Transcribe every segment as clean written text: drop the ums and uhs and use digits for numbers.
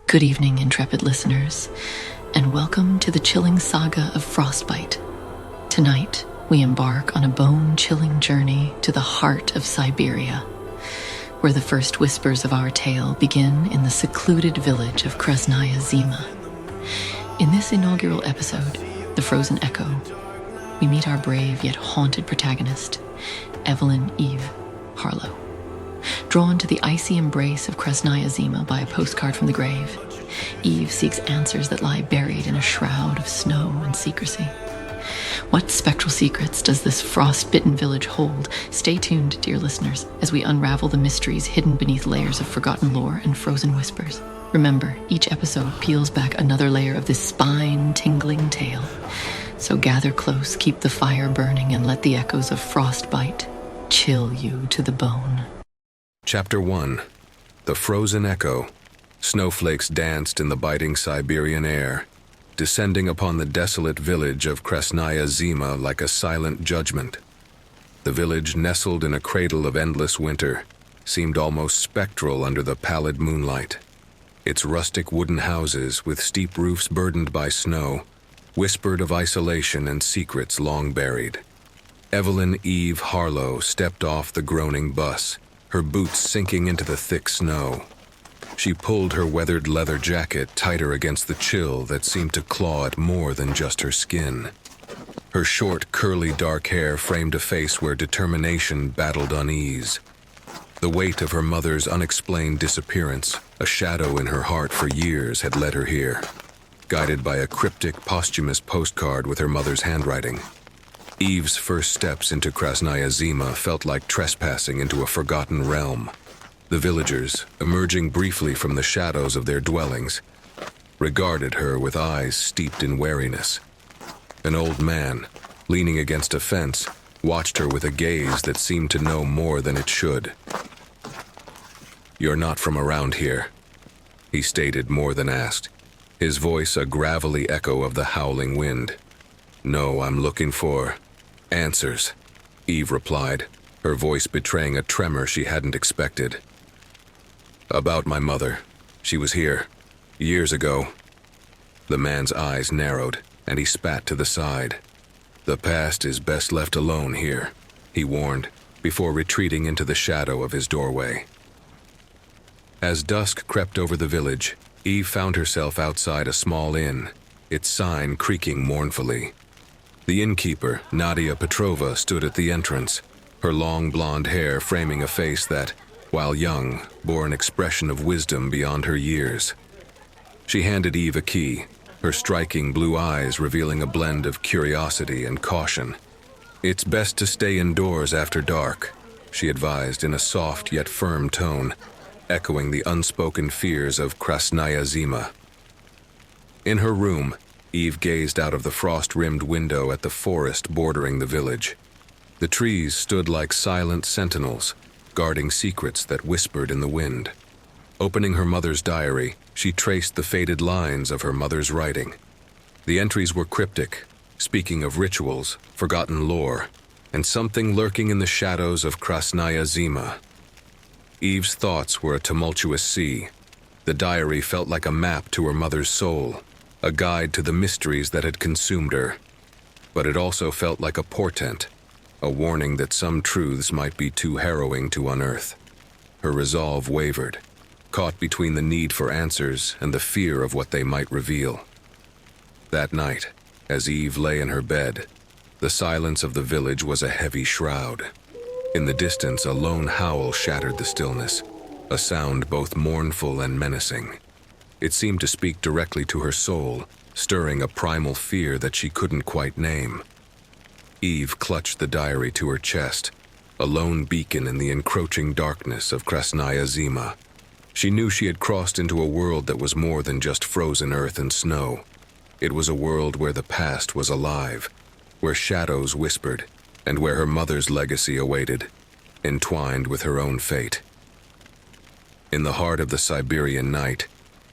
Good evening, intrepid listeners, and welcome to the chilling saga of Frostbite. Tonight, we embark on a bone-chilling journey to the heart of Siberia, where the first whispers of our tale begin in the secluded village of Krasnaya Zima. In this inaugural episode, The Frozen Echo, we meet our brave yet haunted protagonist, Evelyn Eve Harlow. Drawn to the icy embrace of Krasnaya Zima by a postcard from the grave, Eve seeks answers that lie buried in a shroud of snow and secrecy. What spectral secrets does this frost-bitten village hold? Stay tuned, dear listeners, as we unravel the mysteries hidden beneath layers of forgotten lore and frozen whispers. Remember, each episode peels back another layer of this spine-tingling tale. So gather close, keep the fire burning, and let the echoes of Frostbite chill you to the bone. Chapter 1. The Frozen Echo. Snowflakes danced in the biting Siberian air, descending upon the desolate village of Krasnaya Zima like a silent judgment. The village, nestled in a cradle of endless winter, seemed almost spectral under the pallid moonlight. Its rustic wooden houses, with steep roofs burdened by snow, whispered of isolation and secrets long buried. Evelyn Eve Harlow stepped off the groaning bus, her boots sinking into the thick snow. She pulled her weathered leather jacket tighter against the chill that seemed to claw at more than just her skin. Her short, curly dark hair framed a face where determination battled unease. The weight of her mother's unexplained disappearance, a shadow in her heart for years, had led her here, guided by a cryptic, posthumous postcard with her mother's handwriting. Eve's first steps into Krasnaya Zima felt like trespassing into a forgotten realm. The villagers, emerging briefly from the shadows of their dwellings, regarded her with eyes steeped in wariness. An old man, leaning against a fence, watched her with a gaze that seemed to know more than it should. "You're not from around here," he stated more than asked, his voice a gravelly echo of the howling wind. "No, I'm looking for answers," Eve replied, her voice betraying a tremor she hadn't expected. "About my mother. She was here, years ago." The man's eyes narrowed, and he spat to the side. "The past is best left alone here," he warned, before retreating into the shadow of his doorway. As dusk crept over the village, Eve found herself outside a small inn, its sign creaking mournfully. The innkeeper, Nadia Petrova, stood at the entrance, her long blonde hair framing a face that, while young, bore an expression of wisdom beyond her years. She handed Eve a key, her striking blue eyes revealing a blend of curiosity and caution. "It's best to stay indoors after dark," she advised in a soft yet firm tone, echoing the unspoken fears of Krasnaya Zima. In her room, Eve gazed out of the frost-rimmed window at the forest bordering the village. The trees stood like silent sentinels, guarding secrets that whispered in the wind. Opening her mother's diary, she traced the faded lines of her mother's writing. The entries were cryptic, speaking of rituals, forgotten lore, and something lurking in the shadows of Krasnaya Zima. Eve's thoughts were a tumultuous sea. The diary felt like a map to her mother's soul, a guide to the mysteries that had consumed her. But it also felt like a portent, a warning that some truths might be too harrowing to unearth. Her resolve wavered, caught between the need for answers and the fear of what they might reveal. That night, as Eve lay in her bed, the silence of the village was a heavy shroud. In the distance, a lone howl shattered the stillness, a sound both mournful and menacing. It seemed to speak directly to her soul, stirring a primal fear that she couldn't quite name. Eve clutched the diary to her chest, a lone beacon in the encroaching darkness of Krasnaya Zima. She knew she had crossed into a world that was more than just frozen earth and snow. It was a world where the past was alive, where shadows whispered, and where her mother's legacy awaited, entwined with her own fate. In the heart of the Siberian night,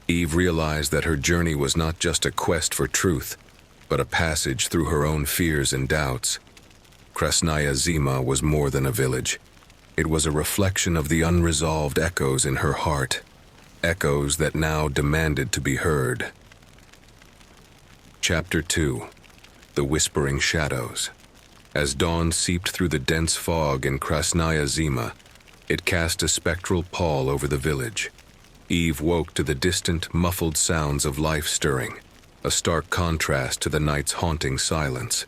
Eve realized that her journey was not just a quest for truth, but a passage through her own fears and doubts. Krasnaya Zima was more than a village. It was a reflection of the unresolved echoes in her heart. echoes that now demanded to be heard. Chapter 2. The Whispering Shadows. As dawn seeped through the dense fog in Krasnaya Zima, it cast a spectral pall over the village. Eve woke to the distant, muffled sounds of life stirring, a stark contrast to the night's haunting silence.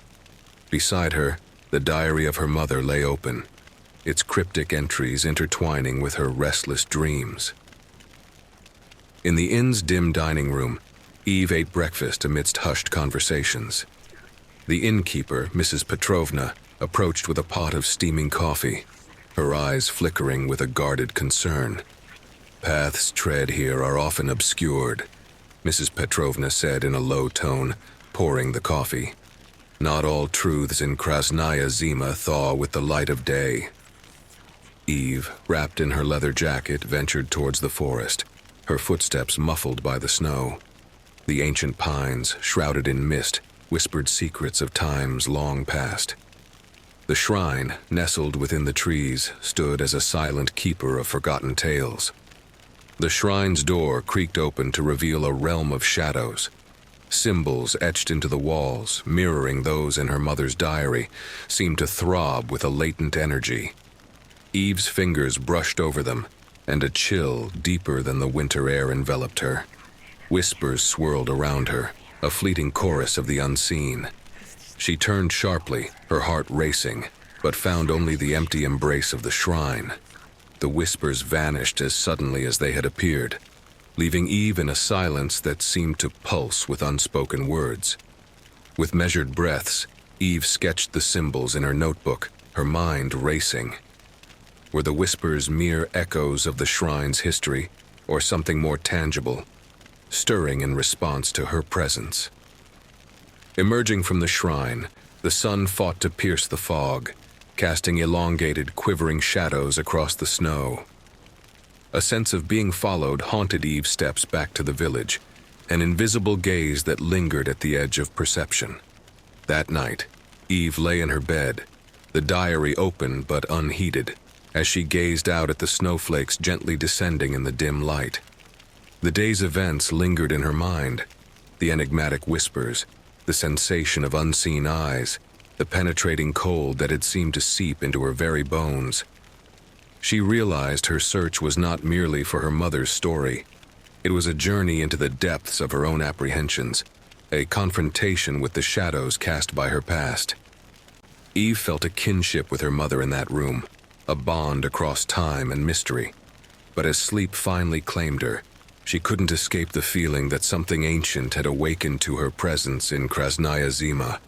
Beside her, the diary of her mother lay open, its cryptic entries intertwining with her restless dreams. In the inn's dim dining room, Eve ate breakfast amidst hushed conversations. The innkeeper, Mrs. Petrovna, approached with a pot of steaming coffee, her eyes flickering with a guarded concern. "Paths tread here are often obscured," Mrs. Petrovna said in a low tone, pouring the coffee. "Not all truths in Krasnaya Zima thaw with the light of day." Eve, wrapped in her leather jacket, ventured towards the forest, her footsteps muffled by the snow. The ancient pines, shrouded in mist, whispered secrets of times long past. The shrine, nestled within the trees, stood as a silent keeper of forgotten tales. The shrine's door creaked open to reveal a realm of shadows. Symbols etched into the walls, mirroring those in her mother's diary, seemed to throb with a latent energy. Eve's fingers brushed over them, and a chill deeper than the winter air enveloped her. Whispers swirled around her, a fleeting chorus of the unseen. She turned sharply, her heart racing, but found only the empty embrace of the shrine. The whispers vanished as suddenly as they had appeared, leaving Eve in a silence that seemed to pulse with unspoken words. With measured breaths, Eve sketched the symbols in her notebook, her mind racing. Were the whispers mere echoes of the shrine's history, or something more tangible, stirring in response to her presence? Emerging from the shrine, the sun fought to pierce the fog, casting elongated, quivering shadows across the snow. A sense of being followed haunted Eve's steps back to the village, an invisible gaze that lingered at the edge of perception. That night, Eve lay in her bed, the diary open but unheeded, as she gazed out at the snowflakes gently descending in the dim light. The day's events lingered in her mind, the enigmatic whispers, the sensation of unseen eyes, the penetrating cold that had seemed to seep into her very bones. She realized her search was not merely for her mother's story. It was a journey into the depths of her own apprehensions, a confrontation with the shadows cast by her past. Eve felt a kinship with her mother in that room, a bond across time and mystery. But as sleep finally claimed her, she couldn't escape the feeling that something ancient had awakened to her presence in Krasnaya Zima.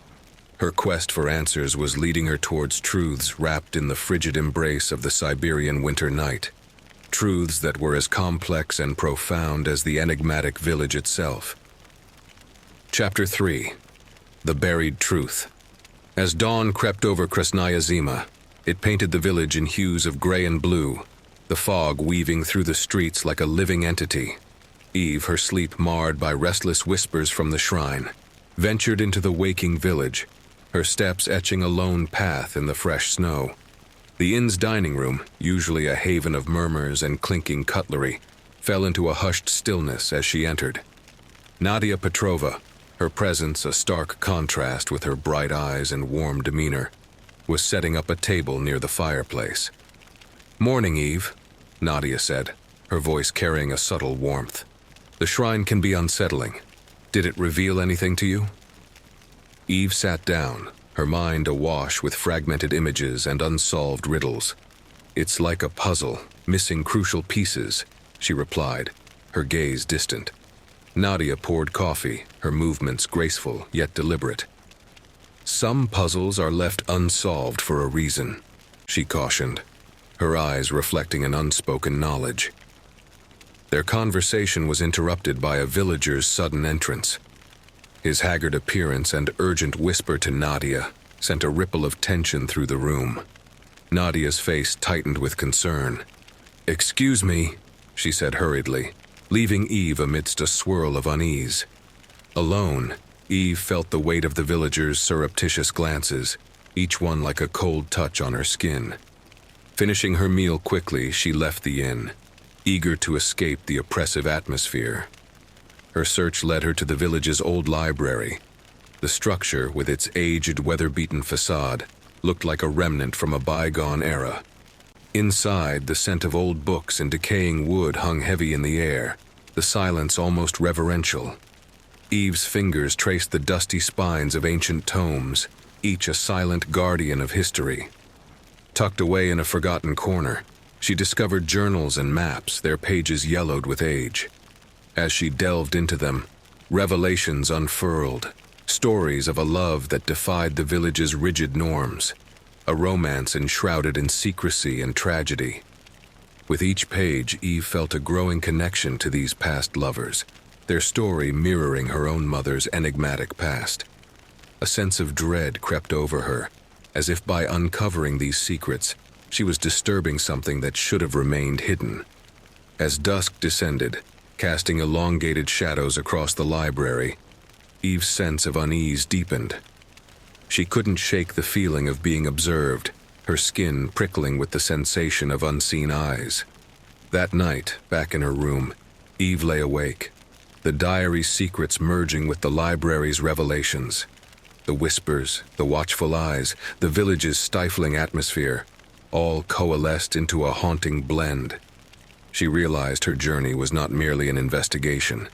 Her quest for answers was leading her towards truths wrapped in the frigid embrace of the Siberian winter night. Truths that were as complex and profound as the enigmatic village itself. Chapter 3. The Buried Truth. As dawn crept over Krasnaya Zima, it painted the village in hues of gray and blue, the fog weaving through the streets like a living entity. Eve, her sleep marred by restless whispers from the shrine, ventured into the waking village, her steps etching a lone path in the fresh snow. The inn's dining room, usually a haven of murmurs and clinking cutlery, fell into a hushed stillness as she entered. Nadia Petrova, her presence a stark contrast with her bright eyes and warm demeanor, was setting up a table near the fireplace. "Morning, Eve," Nadia said, her voice carrying a subtle warmth. "The shrine can be unsettling. Did it reveal anything to you?" Eve sat down, her mind awash with fragmented images and unsolved riddles. "It's like a puzzle, missing crucial pieces," she replied, her gaze distant. Nadia poured coffee, her movements graceful yet deliberate. "Some puzzles are left unsolved for a reason," she cautioned, her eyes reflecting an unspoken knowledge. Their conversation was interrupted by a villager's sudden entrance. His haggard appearance and urgent whisper to Nadia sent a ripple of tension through the room. Nadia's face tightened with concern. "Excuse me," she said hurriedly, leaving Eve amidst a swirl of unease. Alone, Eve felt the weight of the villagers' surreptitious glances, each one like a cold touch on her skin. Finishing her meal quickly, she left the inn. eager to escape the oppressive atmosphere. Her search led her to the village's old library. The structure, with its aged, weather-beaten facade, looked like a remnant from a bygone era. Inside, the scent of old books and decaying wood hung heavy in the air, the silence almost reverential. Eve's fingers traced the dusty spines of ancient tomes, each a silent guardian of history. Tucked away in a forgotten corner, she discovered journals and maps, their pages yellowed with age. As she delved into them, revelations unfurled, stories of a love that defied the village's rigid norms, a romance enshrouded in secrecy and tragedy. With each page, Eve felt a growing connection to these past lovers, their story mirroring her own mother's enigmatic past. A sense of dread crept over her, as if by uncovering these secrets, she was disturbing something that should have remained hidden. As dusk descended, casting elongated shadows across the library, Eve's sense of unease deepened. She couldn't shake the feeling of being observed, her skin prickling with the sensation of unseen eyes. That night, back in her room, Eve lay awake, the diary's secrets merging with the library's revelations. The whispers, the watchful eyes, the village's stifling atmosphere, all coalesced into a haunting blend. She realized her journey was not merely an investigation.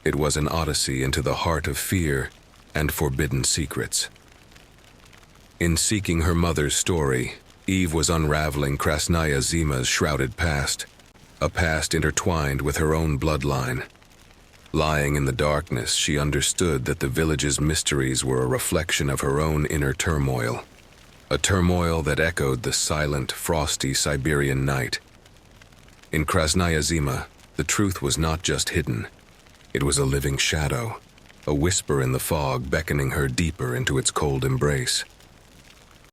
It was an odyssey into the heart of fear and forbidden secrets. In seeking her mother's story, Eve was unraveling Krasnaya Zima's shrouded past, a past intertwined with her own bloodline. Lying in the darkness, she understood that the village's mysteries were a reflection of her own inner turmoil, a turmoil that echoed the silent, frosty Siberian night. In Krasnaya Zima, the truth was not just hidden. It was a living shadow, a whisper in the fog beckoning her deeper into its cold embrace.